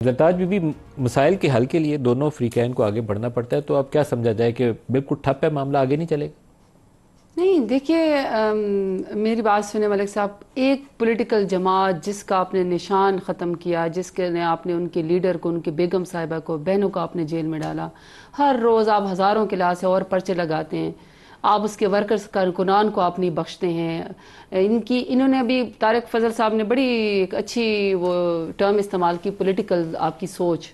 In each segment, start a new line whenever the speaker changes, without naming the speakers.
Zartaj be be مسائل کے حل کے لیے دونوں فریقین کو آگے بڑھنا پڑتا ہے، تو اب کیا سمجھا جائے کہ بالکل ٹھپ ہے معاملہ، آگے نہیں چلے گا؟
نہیں دیکھیے، میری بات سنیں ملک صاحب، ایک پولیٹیکل جماعت جس کا آپ نے نشان ختم کیا، جس کے نے آپ نے ان کے لیڈر کو، ان کے بیگم صاحبہ کو، بہنوں کو آپ نے جیل میں ڈالا، ہر روز آپ ہزاروں کے لحاظ سے اور پرچے لگاتے ہیں، آپ اس کے ورکرز کارکنان کو آپ نہیں بخشتے ہیں۔ انہوں نے ابھی طارق فضل صاحب نے بڑی ایک اچھی وہ ٹرم استعمال کی، پولیٹیکل آپ کی سوچ،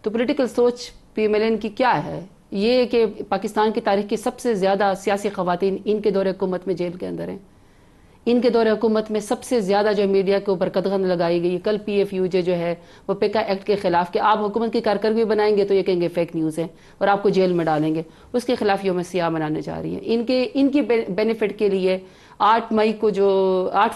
تو پولیٹیکل سوچ پی ایم ایل این کی کیا ہے؟ یہ کہ پاکستان کی تاریخ کی سب سے زیادہ سیاسی خواتین ان کے دور حکومت میں جیل کے اندر ہیں۔ ان کے دور حکومت میں سب سے زیادہ جو میڈیا کے اوپر قدغن لگائی گئی، کل پی ایف یو جے جو ہے وہ پیکا ایکٹ کے خلاف کہ آپ حکومت کی کارکردگی بنائیں گے تو یہ کہیں گے فیک نیوز ہے اور آپ کو جیل میں ڈالیں گے، اس کے خلاف یوم سیاہ منانے جا رہی ہیں۔ ان کی بینیفٹ کے لیے 8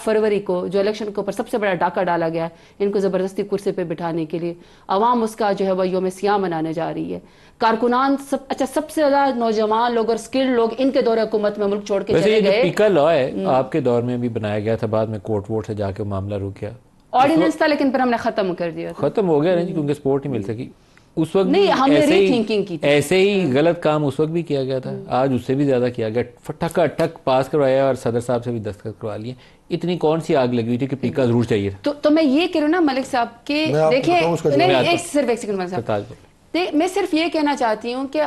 فروری کو جو الیکشن کے اوپر سب سے بڑا ڈاکہ ڈالا گیا ہے، ان کو زبردستی کرسی پہ بٹھانے کے لیے، عوام اس کا جو ہے وہ یوم سیاہ منانے جا رہی ہے۔ کارکنان سب سے زیادہ نوجوان لوگ اور سکلڈ لوگ ان کے دور حکومت میں ملک چھوڑ کے چلے گئے۔
پیکا لا ہے آپ کے دور میں بھی بنایا گیا تھا، بعد میں کورٹ ووٹ سے جا کے معاملہ رک گیا،
آرڈیننس تھا لیکن پھر ہم نے ختم کر دیا تھا،
ختم ہو گیا نہیں کیونکہ سپورٹ نہیں مل سکی اس وقت
نہیں ہم نے ری تھنکنگ کی تھی،
ایسے ہی غلط کام اس وقت بھی کیا گیا تھا، آج اس سے بھی زیادہ کیا گیا، ٹھکا ٹھک پاس کروایا اور صدر صاحب سے بھی دستخط کروا لیے۔ اتنی کون سی آگ لگی ہوئی تھی کہ پیکا ضرور چاہیے تھا؟
تو میں یہ کہہ رہا ہوں نا ملک صاحب کہ دیکھیں، صرف ایک سیکنڈ ملک صاحب، میں صرف یہ کہنا چاہتی ہوں کہ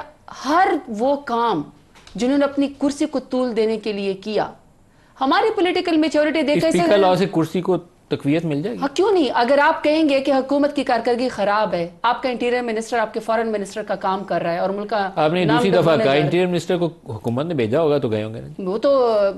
ہر وہ کام جنہوں نے اپنی کرسی کو طول دینے کے لیے کیا، ہماری پولیٹیکل میچورٹی دیکھیں،
پیکا لا سے کرسی کو تقویت مل جائے گی؟
ہاں کیوں نہیں؟ اگر آپ کہیں گے کہ حکومت کی کارکردگی خراب ہے، آپ کا انٹیریئر منسٹر آپ کے فارن منسٹر کا کام کر رہا ہے اور ملک کا
آپ نے دوسری دفعہ کہا انٹیریئر منسٹر کو حکومت نے بھیجا ہوگا تو گئے ہوں گے،
وہ تو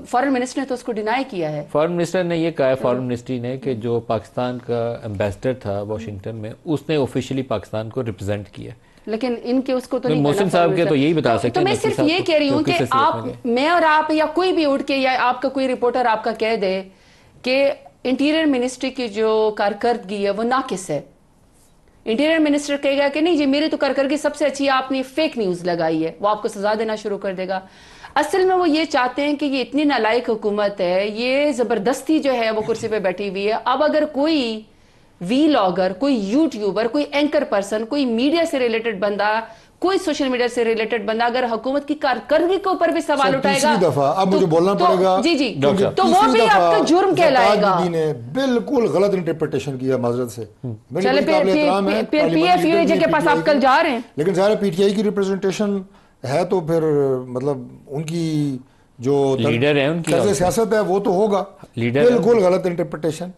فارن منسٹر نے تو اس کو ڈینائی کیا ہے۔
فارن منسٹر نے یہ کہا ہے، فارن منسٹری نے، کہ جو پاکستان کا ایمبیسڈر تھا واشنگٹن میں، اس نے آفیشلی پاکستان کو ریپرزینٹ کیا،
لیکن ان کے اس کو تو نہیں،
محسن صاحب کے تو یہی بتا سکتے ہیں۔
تو میں صرف یہ کہہ رہی ہوں کہ آپ، میں اور آپ یا کوئی بھی اٹھ کے یا آپ کا کوئی رپورٹر آپ کا کہہ دے کہ انٹیریئر منسٹری کی جو کارکردگی ہے وہ ناقص ہے، انٹیریئر منسٹر کہے گا کہ نہیں جی میری تو کارکردگی سب سے اچھی ہے، آپ نے فیک نیوز لگائی ہے، وہ آپ کو سزا دینا شروع کر دے گا۔ اصل میں وہ یہ چاہتے ہیں کہ یہ اتنی نالائق حکومت ہے، یہ زبردستی جو ہے وہ کرسی پہ بیٹھی ہوئی ہے۔ اب اگر کوئی وی لاگر، کوئی یوٹیوبر، کوئی اینکر پرسن، کوئی میڈیا سے ریلیٹڈ بندہ، کوئی سوشل میڈیا سے ریلیٹڈ بندہ اگر حکومت کی کارکردگی کے اوپر بھی سوال اٹھائے گا،
تیسری دفعہ اب مجھے بولنا پڑے گا،
جی تو وہ بھی آپ کا جرم کہلائے گا۔
زرتاج بی بی نے بالکل غلط انٹرپریٹیشن کیا معذرت سے،
چلے پھر پی ایف یو جے کے پاس آپ کل جا رہے ہیں،
لیکن ظاہر پی ٹی آئی کی ریپرزنٹیشن ہے تو پھر مطلب ان کی جو
لیڈر ہے ان کی
طرز سیاست ہے وہ تو ہوگا، بالکل غلط انٹرپریٹیشن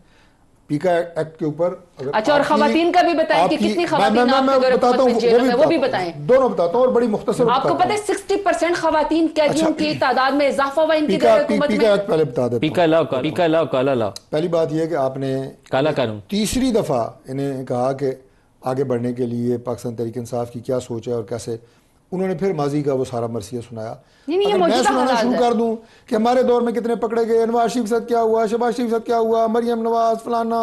پیکا ایکٹ کے اوپر۔
اچھا، اور خواتین کا بھی بتائیں کہ کتنی خواتین آپ کے دور حکومت میں جیلوں میں، وہ بھی بتائیں،
دونوں بتاتا ہوں اور بڑی مختصر۔
آپ کو پتہ ہے 60% خواتین قیدیوں کی تعداد میں اضافہ ہوا ان کی دور حکومت میں؟
پیکا ایکٹ پہلے بتا دیتا ہوں۔
پیکا لا کالا لا،
پہلی بات یہ ہے کہ آپ نے
کالا قانون
تیسری دفعہ انہیں کہا کہ آگے بڑھنے کے لیے پاکستان تحریک انصاف کی کیا سوچ ہے اور کیسے، انہوں نے پھر ماضی کا وہ سارا مرثیہ سنایا۔ اگر میں سنانا شروع کر دوں کہ ہمارے دور میں کتنے پکڑے گئے، نواز شریف کے ساتھ کیا ہوا، شہباز شریف کے ساتھ کیا ہوا، مریم نواز فلانا،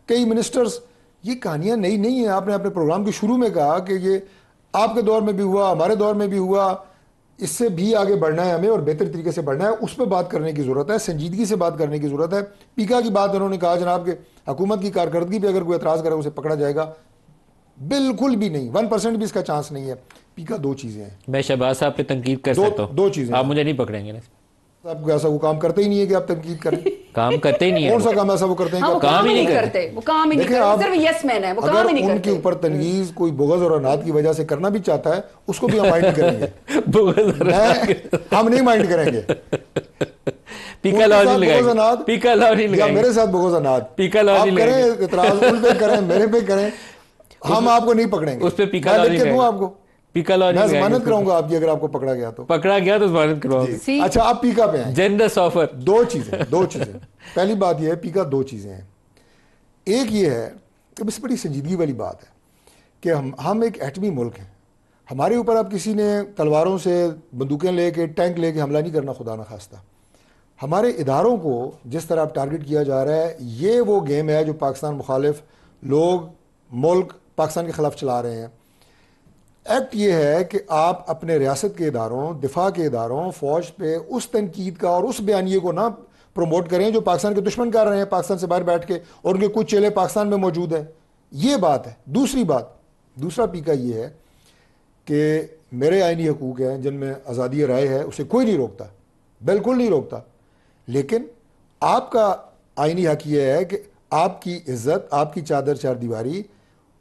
کئی منسٹرز، یہ کہانیاں نئی نہیں ہیں۔ آپ نے اپنے پروگرام کے شروع میں کہا کہ یہ آپ کے دور میں بھی ہوا، ہمارے دور میں بھی ہوا، اس سے بھی آگے بڑھنا ہے ہمیں اور بہتر طریقے سے بڑھنا ہے، اس پہ بات کرنے کی ضرورت ہے، سنجیدگی سے بات کرنے کی ضرورت ہے۔ پیکا کی بات انہوں نے کہا جناب کہ حکومت کی کارکردگی پہ اگر کوئی اعتراض کرے اسے پکڑا جائے گا، بالکل بھی نہیں، 1% بھی اس کا چانس نہیں ہے۔ پیکا دو چیزیں ہیں،
میں شہباز صاحب پہ تنقید کر سکتا ہوں،
دو چیزیں،
آپ مجھے نہیں پکڑیں گے،
آپ کو ایسا وہ کام کرتے ہی نہیں ہے کہ آپ تنقید کریں،
کام کرتے ہی نہیں ہے،
کون سا کام ایسا وہ کرتے ہیں کہ
کام ہی نہیں کرتے، وہ کام ہی نہیں کرتے، صرف یس مین ہے، وہ کام ہی نہیں کرتے۔
اگر ان کے اوپر تنقید کوئی بغض اور عناد کی وجہ سے کرنا بھی چاہتا ہے اس کو بھی ہم مائنڈ کریں گے، ہم نہیں مائنڈ کریں گے۔
پیکا لا نہیں لگائیں، پیکا لا نہیں لگائیں،
میرے ساتھ بغض عناد
پیکا لا نہیں
کریں، اعتراض ان پہ کریں، میرے پہ کریں، ہم آپ کو نہیں پکڑیں گے،
اس پہ پیکا لا نہیں
دوں آپ کو،
پیکا لا
میں ضمانت کراؤں گا آپ کی، اگر آپ کو پکڑا گیا تو
ضمانت کراؤ۔
اچھا آپ پیکا پہ ہیں،
جنرس آفر،
دو چیزیں، پہلی بات یہ ہے پیکا دو چیزیں ہیں، ایک یہ ہے کہ بس بڑی سنجیدگی والی بات ہے کہ ہم ایک ایٹمی ملک ہیں، ہمارے اوپر اب کسی نے تلواروں سے بندوقیں لے کے ٹینک لے کے حملہ نہیں کرنا، خدا نخواستہ۔ ہمارے اداروں کو جس طرح ٹارگٹ کیا جا رہا ہے، یہ وہ گیم ہے جو پاکستان مخالف لوگ ملک پاکستان کے خلاف چلا رہے ہیں۔ ایکٹ یہ ہے کہ آپ اپنے ریاست کے اداروں، دفاع کے اداروں، فوج پہ اس تنقید کا اور اس بیانیے کو نہ پروموٹ کریں جو پاکستان کے دشمن کر رہے ہیں پاکستان سے باہر بیٹھ کے، اور ان کے کچھ چیلے پاکستان میں موجود ہیں۔ یہ بات ہے. دوسرا پیکا یہ ہے کہ میرے آئینی حقوق ہیں جن میں آزادی رائے ہے, اسے کوئی نہیں روکتا, بالکل نہیں روکتا. لیکن آپ کا آئینی حق یہ ہے کہ آپ کی عزت, آپ کی چادر چار دیواری,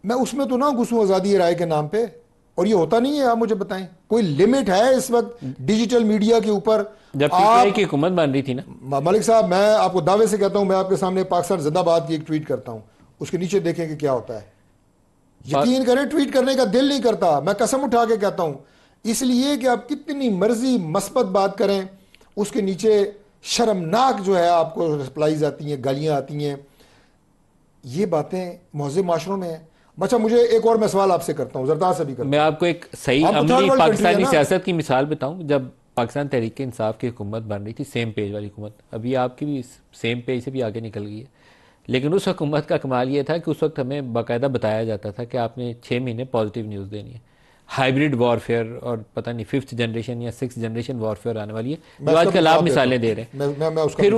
میں اس میں تو نہ گھسوں آزادی رائے کے نام پہ. اور یہ ہوتا نہیں ہے, آپ مجھے بتائیں کوئی لمٹ ہے اس وقت ڈیجیٹل میڈیا کے اوپر؟
جب پی ٹی آئی کی حکومت بن رہی تھی نا
ملک صاحب, میں آپ کو دعوے سے کہتا ہوں, میں آپ کے سامنے پاکستان زندہ باد کی ایک ٹویٹ کرتا ہوں, اس کے نیچے دیکھیں کہ کیا ہوتا ہے. یقین کریں ٹویٹ کرنے کا دل نہیں کرتا, میں قسم اٹھا کے کہتا ہوں, اس لیے کہ آپ کتنی مرضی مثبت بات کریں, اس کے نیچے شرمناک جو ہے آپ کو رپلائیز آتی ہیں, گالیاں آتی ہیں. یہ باتیں مہذب معاشروں میں ہیں. اچھا مجھے ایک اور میں سوال آپ سے کرتا ہوں, زرداد سے بھی کرتا ہوں.
میں آپ کو ایک صحیح عملی پاکستانی سیاست کی مثال بتاؤں. جب پاکستان تحریک انصاف کی حکومت بن رہی تھی, سیم پیج والی حکومت, ابھی آپ کی بھی سیم پیج سے بھی آگے نکل گئی ہے, لیکن اس حکومت کا کمال یہ تھا کہ اس وقت ہمیں باقاعدہ بتایا جاتا تھا کہ آپ نے 6 مہینے پازیٹیو نیوز دینی ہے. ہائیبریڈ وارفیئر اور پتہ نہیں 5th جنریشن یا 6th جنریشن وارفیئر آنے والی ہے, جو آج کل آپ مثالیں دے رہے ہیں. پھر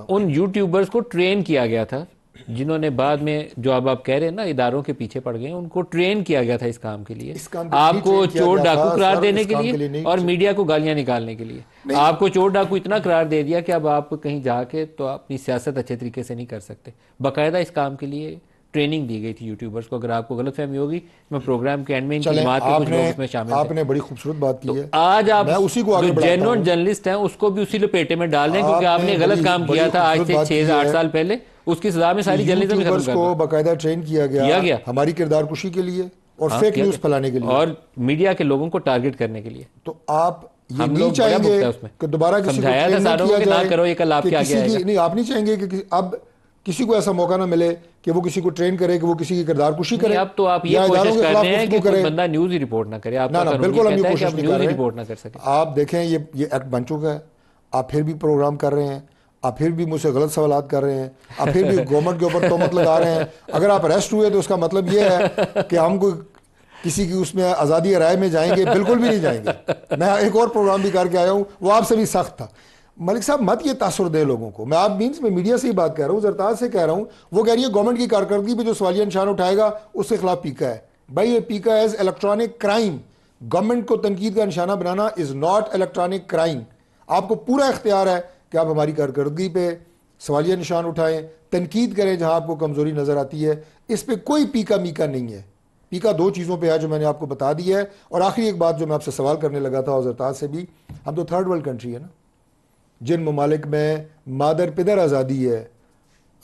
ان یوٹیوبرز کو ٹرین کیا گیا تھا, جنہوں نے بعد میں جو آپ کہہ رہے ہیں نا اداروں کے پیچھے پڑ گئے, ان کو ٹرین کیا گیا تھا اس کام کے لیے, آپ کو چور ڈاکو قرار دینے کے لیے اور میڈیا کو گالیاں نکالنے کے لیے. آپ کو چور ڈاکو اتنا قرار دے دیا کہ اب آپ کہیں جا کے تو اپنی سیاست اچھے طریقے سے نہیں کر سکتے. باقاعدہ اس کام کے لیے ٹریننگ دی گئی تھی یوٹیوبرز کو. اگر آپ کو غلط فہمی ہوگی, میں پروگرام کے اینڈ میں ان کی جماعت کے کچھ لوگ اس میں شامل تھے.
آپ نے بڑی خوبصورت بات کی ہے.
آج آپ جو جینوئن جرنلسٹ ہیں اس کو بھی اسی لپیٹے میں ڈال دیں, کیونکہ آپ نے غلط کام کیا تھا آج سے 6-8 سال پہلے, اس کی سزا میں ساری جرنلزم ختم کر
کو باقاعدہ ٹرین کیا گیا ہماری کردار کشی کے لیے اور فیک نیوز پھیلانے کے لیے اور
میڈیا کے لوگوں کو ٹارگٹ کرنے کے لیے.
تو آپ یہ نہیں چاہیں گے کہ دوبارہ کسی کو ٹرین نہ کیا جائے, نہیں آپ نہیں چاہیں گے کہ اب کسی کو ایسا موقع نہ ملے کہ وہ کسی کو ٹرین کرے, کہ وہ کسی کی کردار کشی کرے.
اب تو آپ یہ کوشش کر رہے ہیں کہ کوئی بندہ نیوز ہی رپورٹ نہ کرے. آپ
بالکل ہم یہ کوشش نہیں کر
رپورٹ نہ کر سکے.
آپ دیکھیں یہ ایکٹ بن چکا ہے, آپ پھر بھی پروگرام کر رہے ہیں, آپ پھر بھی مجھ سے غلط سوالات کر رہے ہیں, آپ پھر بھی گورنمنٹ کے اوپر تہمت لگا رہے ہیں. اگر آپ اریسٹ ہوئے تو اس کا مطلب یہ ہے کہ ہم کوئی کسی کی اس میں آزادی رائے میں جائیں گے, بالکل بھی نہیں جائیں گے. میں ایک اور پروگرام بھی کر کے آیا ہوں, وہ آپ سے بھی سخت تھا. ملک صاحب مت یہ تاثر دے لوگوں کو. میں آپ میں میڈیا سے ہی بات کہہ رہا ہوں, زرتاج سے کہہ رہا ہوں. وہ کہہ رہی ہے گورنمنٹ کی کارکردگی پہ جو سوالیہ نشان اٹھائے گا اس کے خلاف پیکا ہے. بھائی یہ پیکا ایز الیکٹرانک کرائم. گورنمنٹ کو تنقید کا نشانہ بنانا از ناٹ الیکٹرانک کرائم. آپ کو پورا اختیار ہے کہ آپ ہماری کارکردگی پہ سوالیہ نشان اٹھائیں, تنقید کریں جہاں آپ کو کمزوری نظر آتی ہے. اس پہ کوئی پیکا میکا نہیں ہے. پیکا 2 چیزوں پہ ہے جو میں نے آپ کو بتا دی ہے. اور آخری ایک بات جو میں آپ سے سوال کرنے لگا تھا زرتاج سے بھی, ہم تو 3rd ورلڈ کنٹری ہے نا, جن ممالک میں مادر پدر آزادی ہے,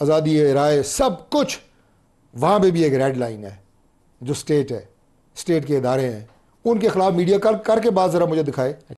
آزادی رائے سب کچھ, وہاں پہ بھی ایک ریڈ لائن ہے جو اسٹیٹ ہے, اسٹیٹ کے ادارے ہیں, ان کے خلاف میڈیا کر کے بات ذرا مجھے دکھائے.